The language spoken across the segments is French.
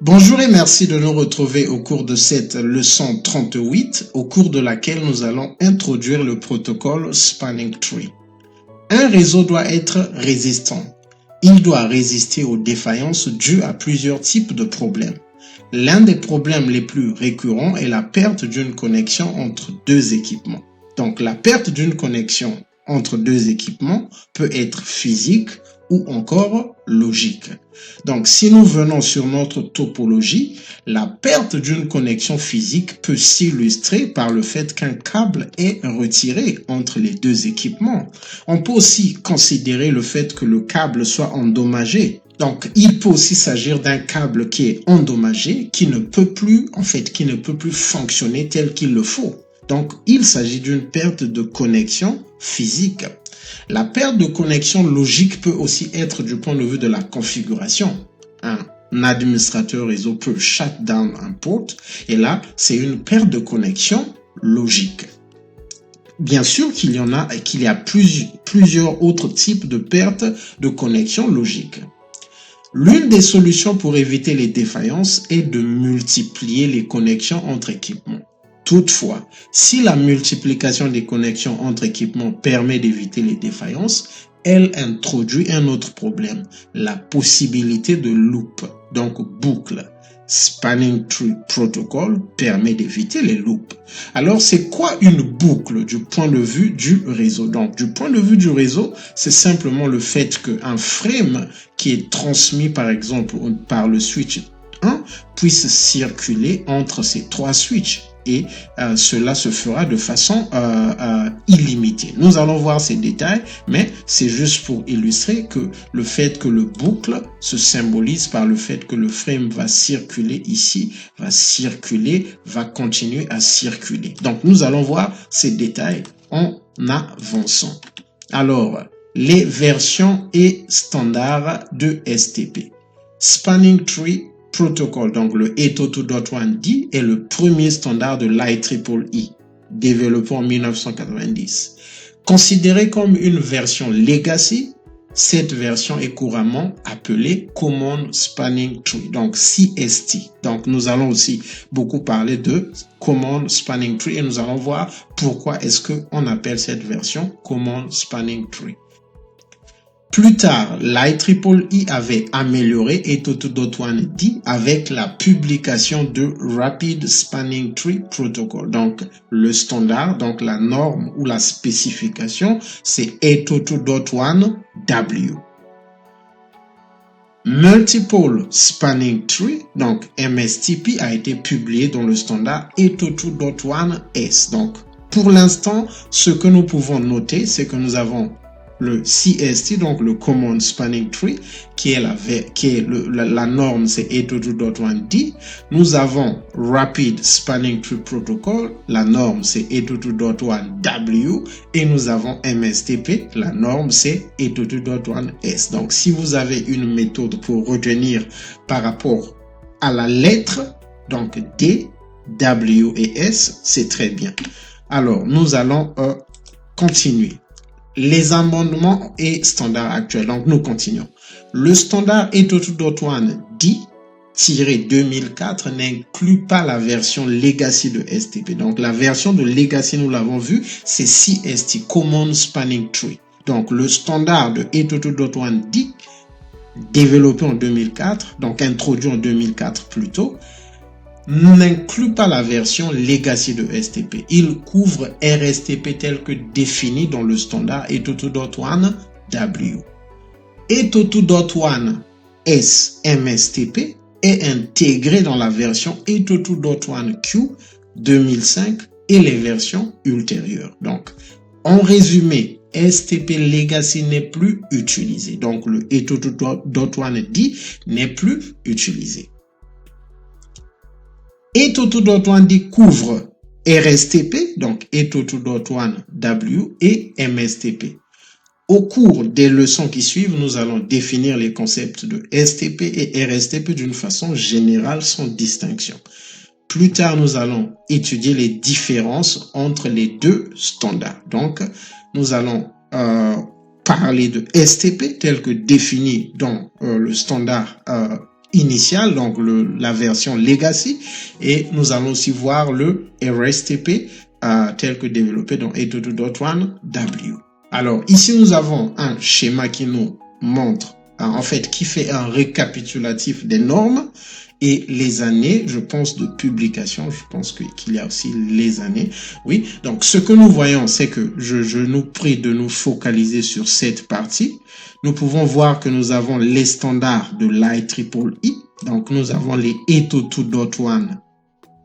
Bonjour et merci de nous retrouver au cours de cette leçon 38, au cours de laquelle nous allons introduire le protocole Spanning Tree. Un réseau doit être résistant. Il doit résister aux défaillances dues à plusieurs types de problèmes. L'un des problèmes les plus récurrents est la perte d'une connexion entre deux équipements. Donc la perte d'une connexion entre deux équipements peut être physique ou encore logique. Donc, si nous venons sur notre topologie, la perte d'une connexion physique peut s'illustrer par le fait qu'un câble est retiré entre les deux équipements. On peut aussi considérer le fait que le câble soit endommagé. Donc, il peut aussi s'agir d'un câble qui est endommagé, qui ne peut plus fonctionner tel qu'il le faut. Donc, il s'agit d'une perte de connexion physique. La perte de connexion logique peut aussi être du point de vue de la configuration. Un administrateur réseau peut shut down un port et là, c'est une perte de connexion logique. Bien sûr qu'il y a plusieurs autres types de pertes de connexion logique. L'une des solutions pour éviter les défaillances est de multiplier les connexions entre équipements. Toutefois, si la multiplication des connexions entre équipements permet d'éviter les défaillances, elle introduit un autre problème, la possibilité de loop, donc boucle. Spanning Tree Protocol permet d'éviter les loops. Alors, c'est quoi une boucle du point de vue du réseau? Donc, du point de vue du réseau, c'est simplement le fait qu'un frame qui est transmis, par exemple, par le switch 1 puisse circuler entre ces trois switches. Et cela se fera de façon illimitée. Nous allons voir ces détails, mais c'est juste pour illustrer que le fait que le boucle se symbolise par le fait que le frame va circuler ici, va continuer à circuler. Donc, nous allons voir ces détails en avançant. Alors, les versions et standards de STP. Spanning Tree Protocol, donc le 802.1d est le premier standard de l'IEEE, développé en 1990. Considéré comme une version legacy, cette version est couramment appelée Common Spanning Tree, donc CST. Donc nous allons aussi beaucoup parler de Common Spanning Tree et nous allons voir pourquoi est-ce qu'on appelle cette version Common Spanning Tree. Plus tard, l'IEEE avait amélioré 802.1d avec la publication de Rapid Spanning Tree Protocol. Donc, le standard, donc la norme ou la spécification, c'est 802.1w. Multiple Spanning Tree, donc MSTP, a été publié dans le standard 802.1s. Donc, pour l'instant, ce que nous pouvons noter, c'est que nous avons le CST, donc le Common Spanning Tree, la norme, c'est 802.1d. Nous avons Rapid Spanning Tree Protocol, la norme, c'est 802.1w. Et nous avons MSTP, la norme, c'est 802.1s. Donc, si vous avez une méthode pour retenir par rapport à la lettre, donc D, W et S, c'est très bien. Alors, nous allons continuer. Les amendements et standards actuels. Donc, nous continuons. Le standard 802.1d-2004 n'inclut pas la version legacy de STP. Donc, la version de legacy, nous l'avons vu, c'est CST, Common Spanning Tree. Donc, le standard de 802.1d, développé en 2004, donc introduit en 2004 plutôt, n'inclut pas la version legacy de STP. Il couvre RSTP tel que défini dans le standard 802.1w. 802.1s MSTP est intégré dans la version 802.1q 2005 et les versions ultérieures. Donc, en résumé, STP Legacy n'est plus utilisé. Donc, le 802.1d n'est plus utilisé. 802.1d couvre RSTP, donc 802.1w et MSTP. Au cours des leçons qui suivent, nous allons définir les concepts de STP et RSTP d'une façon générale sans distinction. Plus tard, nous allons étudier les différences entre les deux standards. Donc, nous allons parler de STP tel que défini dans le standard initiale, donc la version Legacy, et nous allons aussi voir le RSTP tel que développé dans 802.1W. Alors ici nous avons un schéma qui nous montre, en fait, qui fait un récapitulatif des normes et les années, je pense, de publication. Je pense qu'il y a aussi les années. Oui, donc ce que nous voyons, c'est que je nous prie de nous focaliser sur cette partie. Nous pouvons voir que nous avons les standards de l'IEEE. Donc nous avons les 802.1,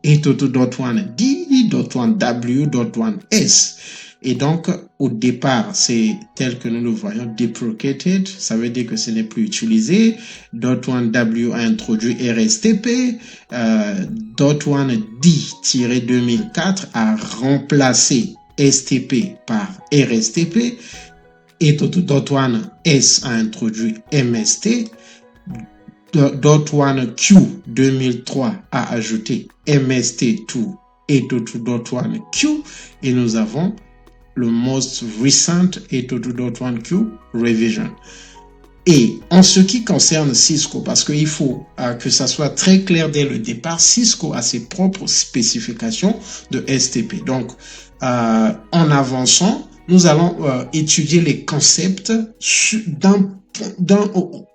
802.1D, 802.1W, 802.1S. Et donc, au départ, c'est tel que nous le voyons, deprecated, ça veut dire que ce n'est plus utilisé. .1W a introduit RSTP, .1D-2004 a remplacé STP par RSTP, et .1S a introduit MST, .1Q 2003 a ajouté MST to 802.1Q, et nous avons le most recent 802.1Q revision. Et en ce qui concerne Cisco, parce qu'il faut que ça soit très clair dès le départ, Cisco a ses propres spécifications de STP. Donc, en avançant, nous allons étudier les concepts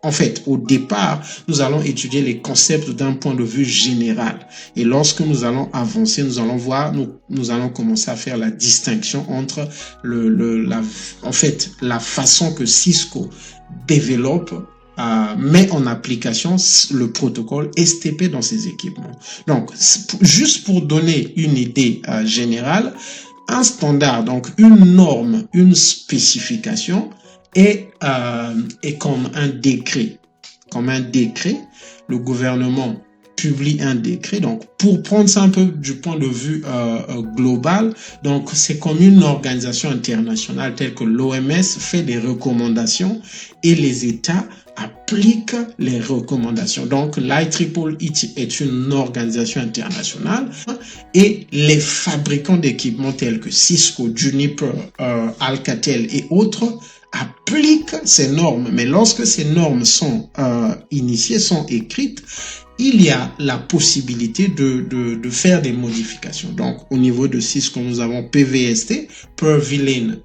en fait, au départ, nous allons étudier les concepts d'un point de vue général. Et lorsque nous allons avancer, nous allons voir, nous allons commencer à faire la distinction entre en fait, la façon que Cisco développe, met en application le protocole STP dans ses équipements. Donc, juste pour donner une idée générale, un standard, donc une norme, une spécification, est comme un décret. Comme un décret, le gouvernement publie un décret. Donc, pour prendre ça un peu du point de vue global, donc c'est comme une organisation internationale telle que l'OMS fait des recommandations et les États appliquent les recommandations. Donc, l'IEEE est une organisation internationale et les fabricants d'équipements tels que Cisco, Juniper, Alcatel et autres appliquent ces normes. Mais lorsque ces normes sont initiées, sont écrites, il y a la possibilité de faire des modifications. Donc, au niveau de Cisco, nous avons PVST, Per Villain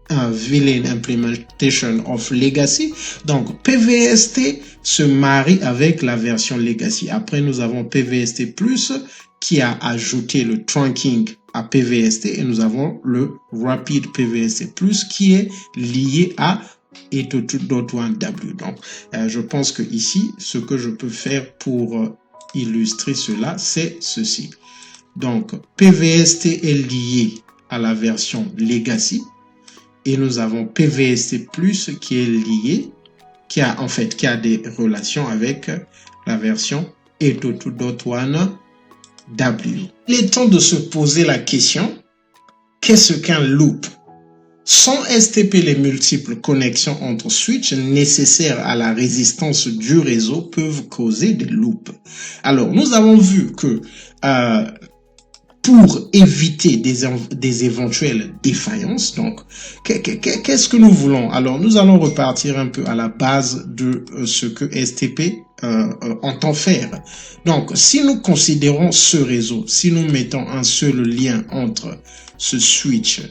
Implementation of Legacy. Donc, PVST se marie avec la version Legacy. Après, nous avons PVST Plus qui a ajouté le trunking à PVST et nous avons le Rapid PVST Plus qui est lié à 802.1W. Donc, je pense que ici, ce que je peux faire pour illustrer cela, c'est ceci. Donc, PVST est lié à la version Legacy et nous avons PVST Plus qui est lié, qui a des relations avec la version 802.1W. Il est temps de se poser la question, qu'est-ce qu'un loop? Sans STP, les multiples connexions entre switches nécessaires à la résistance du réseau peuvent causer des loops. Alors, nous avons vu que pour éviter des éventuelles défaillances, donc, qu'est-ce que nous voulons? Alors, nous allons repartir un peu à la base de ce que STP entend faire. Donc, si nous considérons ce réseau, si nous mettons un seul lien entre ce switch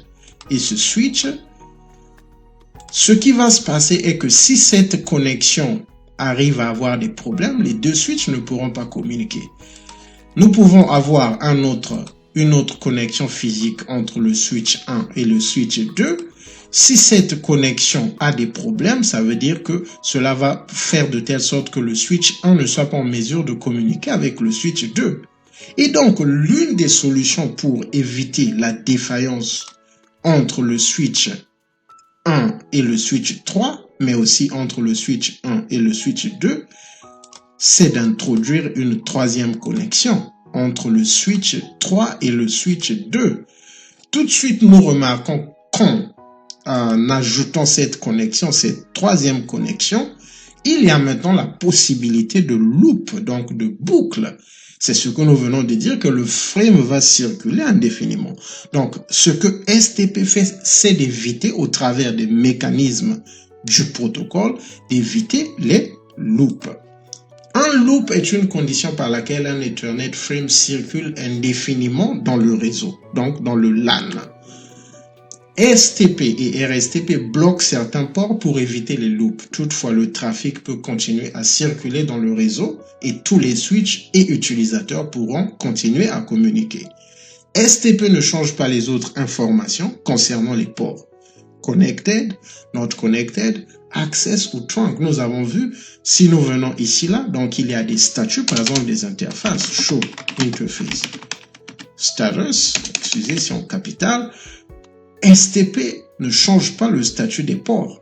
et ce switch, ce qui va se passer est que si cette connexion arrive à avoir des problèmes, les deux switches ne pourront pas communiquer. Nous pouvons avoir une autre connexion physique entre le switch 1 et le switch 2. Si cette connexion a des problèmes, ça veut dire que cela va faire de telle sorte que le switch 1 ne soit pas en mesure de communiquer avec le switch 2. Et donc, l'une des solutions pour éviter la défaillance entre le switch 1 et le switch 3, mais aussi entre le switch 1 et le switch 2, c'est d'introduire une troisième connexion entre le switch 3 et le switch 2. Tout de suite, nous remarquons qu'en ajoutant cette connexion, cette troisième connexion, il y a maintenant la possibilité de loop, donc de boucle. C'est ce que nous venons de dire, que le frame va circuler indéfiniment. Donc, ce que STP fait, c'est d'éviter, au travers des mécanismes du protocole, d'éviter les loops. Un loop est une condition par laquelle un Ethernet frame circule indéfiniment dans le réseau, donc dans le LAN. STP et RSTP bloquent certains ports pour éviter les loops. Toutefois, le trafic peut continuer à circuler dans le réseau et tous les switches et utilisateurs pourront continuer à communiquer. STP ne change pas les autres informations concernant les ports. Connected, not connected, access ou trunk. Nous avons vu, si nous venons ici là, donc il y a des statuts, par exemple des interfaces, show, interface, status, excusez si on capital. STP ne change pas le statut des ports.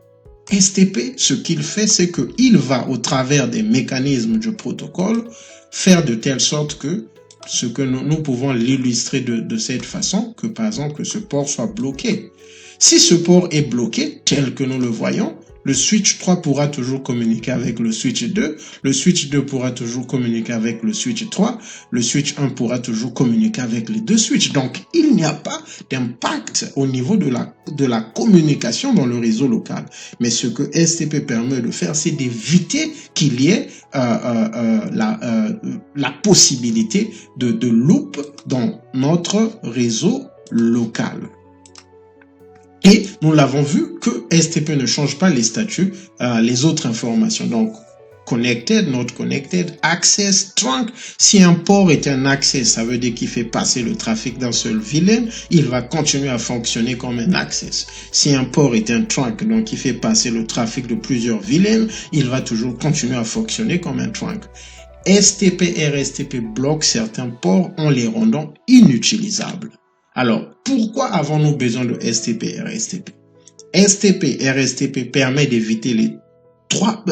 STP, ce qu'il fait, c'est qu'il va au travers des mécanismes du protocole faire de telle sorte que ce que nous pouvons l'illustrer de cette façon, que par exemple que ce port soit bloqué. Si ce port est bloqué, tel que nous le voyons, le switch 3 pourra toujours communiquer avec le switch 2, le switch 2 pourra toujours communiquer avec le switch 3, le switch 1 pourra toujours communiquer avec les deux switches. Donc, il n'y a pas d'impact au niveau de la communication dans le réseau local. Mais ce que STP permet de faire, c'est d'éviter qu'il y ait la possibilité de loop dans notre réseau local. Et nous l'avons vu que STP ne change pas les statuts, les autres informations. Donc, connected, not connected, access, trunk. Si un port est un access, ça veut dire qu'il fait passer le trafic d'un seul VLAN, il va continuer à fonctionner comme un access. Si un port est un trunk, donc il fait passer le trafic de plusieurs VLAN, il va toujours continuer à fonctionner comme un trunk. STP et RSTP bloquent certains ports en les rendant inutilisables. Alors, pourquoi avons-nous besoin de STP et RSTP? STP et RSTP permet d'éviter trois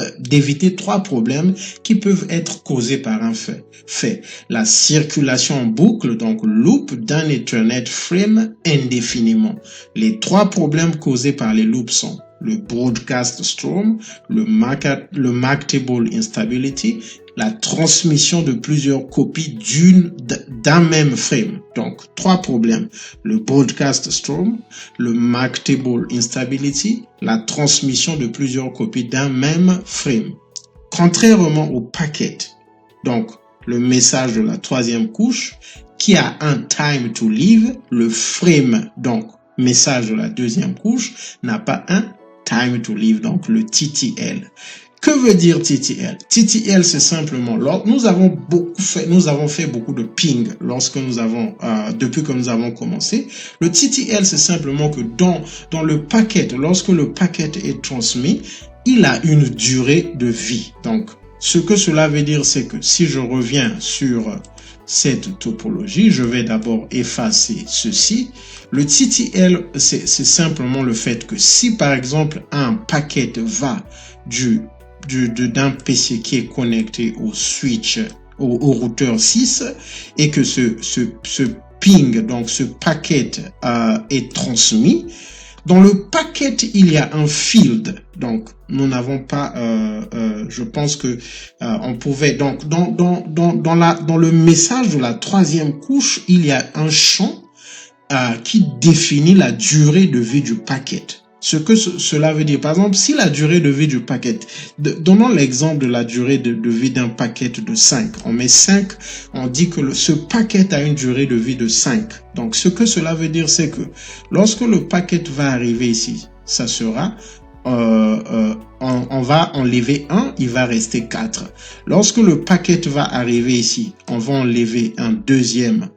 problèmes qui peuvent être causés par un fait. La circulation en boucle, donc loop, d'un Ethernet frame indéfiniment. Les trois problèmes causés par les loops sont le broadcast storm, le marketable instability, la transmission de plusieurs copies d'un même frame. Donc, trois problèmes. Le broadcast storm, le marketable instability, la transmission de plusieurs copies d'un même frame. Contrairement au packet, donc le message de la troisième couche, qui a un time to leave, le frame, donc message de la deuxième couche, n'a pas un time to leave, donc le TTL. Que veut dire TTL? TTL, c'est simplement, nous avons fait beaucoup de ping depuis que nous avons commencé. Le TTL, c'est simplement que dans le packet, lorsque le packet est transmis, il a une durée de vie. Donc, ce que cela veut dire, c'est que si je reviens sur cette topologie, je vais d'abord effacer ceci. Le TTL, c'est simplement le fait que si, par exemple, un packet va d'un PC qui est connecté au switch, au routeur 6, et que ce ping, donc ce packet est transmis, dans le packet, il y a un field. Donc, nous n'avons pas, je pense que on pouvait, donc dans le message de la troisième couche, il y a un champ qui définit la durée de vie du packet. Ce que cela veut dire, par exemple, si la durée de vie du paquet, donnons l'exemple de la durée de vie d'un paquet de 5. On met 5, on dit que ce paquet a une durée de vie de 5. Donc, ce que cela veut dire, c'est que lorsque le paquet va arriver ici, ça sera, on va enlever 1, il va rester 4. Lorsque le paquet va arriver ici, on va enlever un deuxième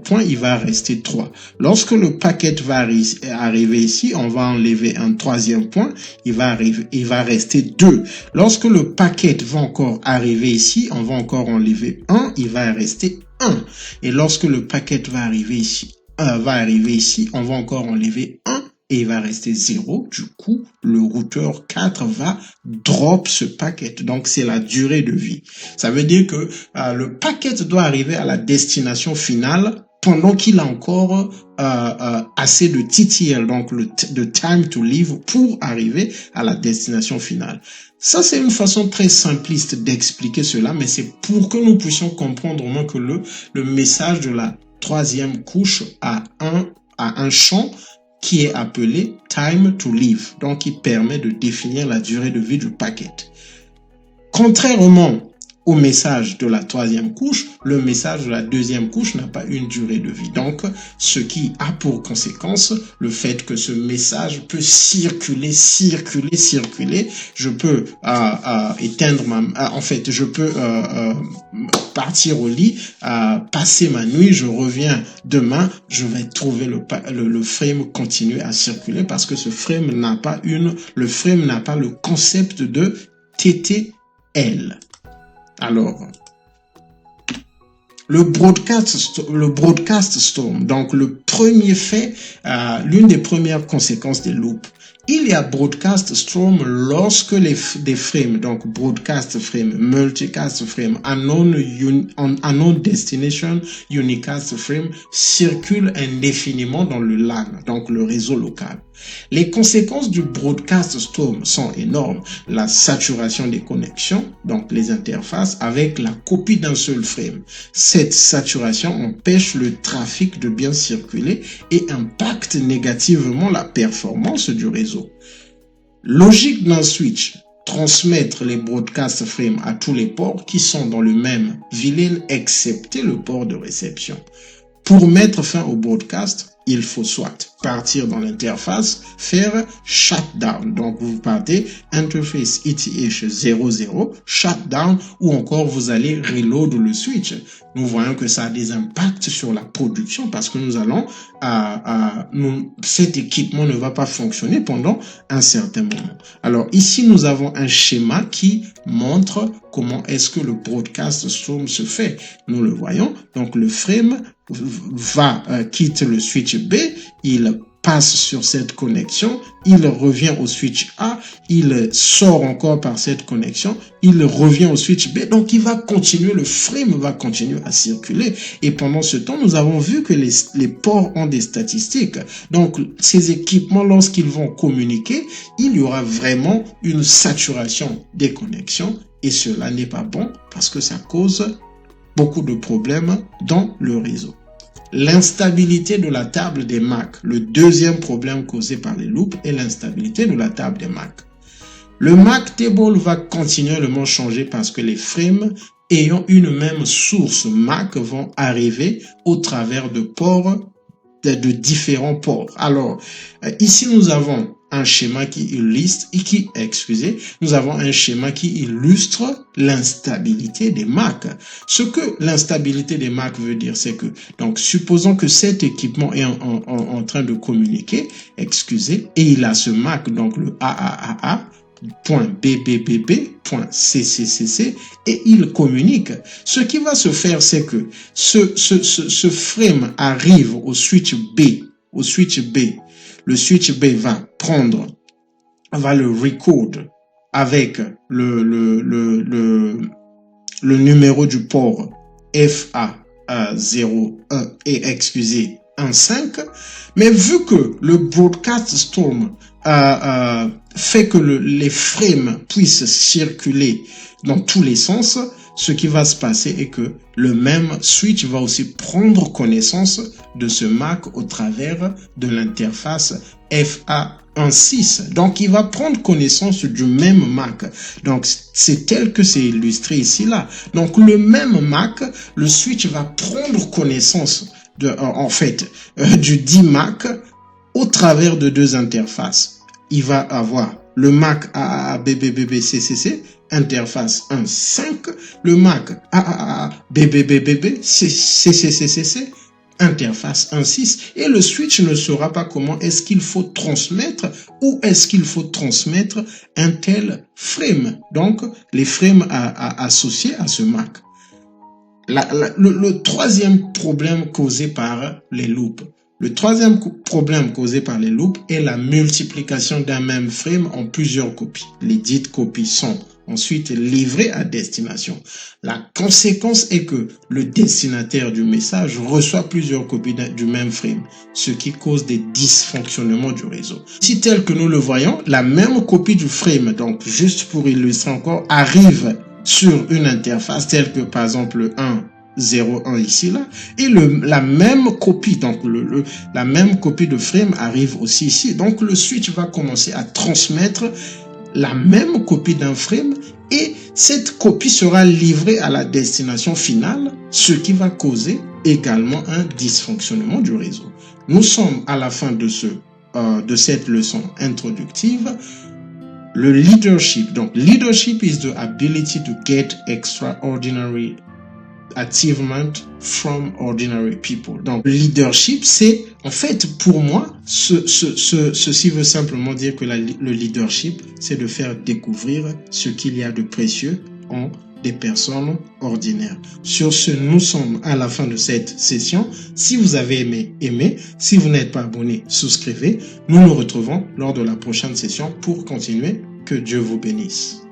point, il va rester 3. Lorsque le paquet va arriver ici, on va enlever un troisième point, il va rester 2. Lorsque le paquet va encore arriver ici, on va encore enlever 1, il va rester 1. Et lorsque le paquet va arriver ici, on va encore enlever 1. Et il va rester 0. Du coup, le routeur 4 va drop ce paquet. Donc, c'est la durée de vie. Ça veut dire que le paquet doit arriver à la destination finale pendant qu'il a encore assez de TTL, donc de time to leave, pour arriver à la destination finale. Ça, c'est une façon très simpliste d'expliquer cela, mais c'est pour que nous puissions comprendre au moins que le message de la troisième couche a un champ qui est appelé time to leave. Donc, il permet de définir la durée de vie du paquet. Contrairement au message de la troisième couche, le message de la deuxième couche n'a pas une durée de vie. Donc, ce qui a pour conséquence le fait que ce message peut circuler. Je peux éteindre je peux partir au lit, passer ma nuit, je reviens demain, je vais trouver le frame continuer à circuler parce que ce frame n'a pas le concept de TTL. Alors, le broadcast storm, donc le premier fait, l'une des premières conséquences des loops. Il y a broadcast storm lorsque des frames, donc broadcast frame, multicast frame, unknown destination, unicast frame, circulent indéfiniment dans le LAN, donc le réseau local. Les conséquences du broadcast storm sont énormes. La saturation des connexions, donc les interfaces, avec la copie d'un seul frame. Cette saturation empêche le trafic de bien circuler et impacte négativement la performance du réseau. Logique d'un switch: transmettre les broadcast frames à tous les ports qui sont dans le même VLAN excepté le port de réception. Pour mettre fin au broadcast, il faut soit partir dans l'interface, faire shutdown. Donc, vous partez interface ETH 00, shutdown, ou encore vous allez reload le switch. Nous voyons que ça a des impacts sur la production parce que cet équipement ne va pas fonctionner pendant un certain moment. Alors, ici, nous avons un schéma qui montre comment est-ce que le broadcast storm se fait. Nous le voyons. Donc, le frame quitte le switch B, il passe sur cette connexion, il revient au switch A, il sort encore par cette connexion, il revient au switch B, donc il va continuer, le frame va continuer à circuler. Et pendant ce temps, nous avons vu que les ports ont des statistiques. Donc, ces équipements, lorsqu'ils vont communiquer, il y aura vraiment une saturation des connexions et cela n'est pas bon parce que ça cause beaucoup de problèmes dans le réseau. L'instabilité de la table des MAC. Le deuxième problème causé par les loops est l'instabilité de la table des MAC. Le MAC table va continuellement changer parce que les frames ayant une même source MAC vont arriver au travers de ports, de différents ports. Alors, ici nous avons un schéma qui illustre l'instabilité des MAC. Ce que l'instabilité des MAC veut dire, c'est que, donc, supposons que cet équipement est en train de communiquer, et il a ce MAC, donc le AAA.BBBB.CCCC, et il communique. Ce qui va se faire, c'est que ce frame arrive au switch B. Le switch B va le record avec le numéro du port FA01 et 15, mais vu que le broadcast storm fait que les frames puissent circuler dans tous les sens, ce qui va se passer est que le même switch va aussi prendre connaissance de ce MAC au travers de l'interface FA16. Donc, il va prendre connaissance du même MAC. Donc, c'est tel que c'est illustré ici, là. Donc, le même MAC, le switch va prendre connaissance du dit MAC au travers de deux interfaces. Il va avoir le MAC AABBBCCC, interface 1.5, le MAC AABBBCCCC, interface 1.6, et le switch ne saura pas comment est-ce qu'il faut transmettre ou est-ce qu'il faut transmettre un tel frame. Donc, les frames associés à ce MAC. Le troisième problème causé par les loops. Le troisième problème causé par les loops est la multiplication d'un même frame en plusieurs copies. Les dites copies sont ensuite livrées à destination. La conséquence est que le destinataire du message reçoit plusieurs copies du même frame, ce qui cause des dysfonctionnements du réseau. Si tel que nous le voyons, la même copie du frame, donc juste pour illustrer encore, arrive sur une interface telle que par exemple le 1.0.1 ici là, et la même copie, donc la même copie de frame arrive aussi ici. Donc le switch va commencer à transmettre la même copie d'un frame et cette copie sera livrée à la destination finale, ce qui va causer également un dysfonctionnement du réseau. Nous sommes à la fin de cette leçon introductive. Le leadership. Donc, leadership is the ability to get extraordinary achievement from ordinary people. Donc, leadership, c'est, en fait, pour moi, ceci veut simplement dire que le leadership, c'est de faire découvrir ce qu'il y a de précieux en des personnes ordinaires. Sur ce, nous sommes à la fin de cette session. Si vous avez aimé. Si vous n'êtes pas abonné, souscrivez. Nous nous retrouvons lors de la prochaine session pour continuer. Que Dieu vous bénisse.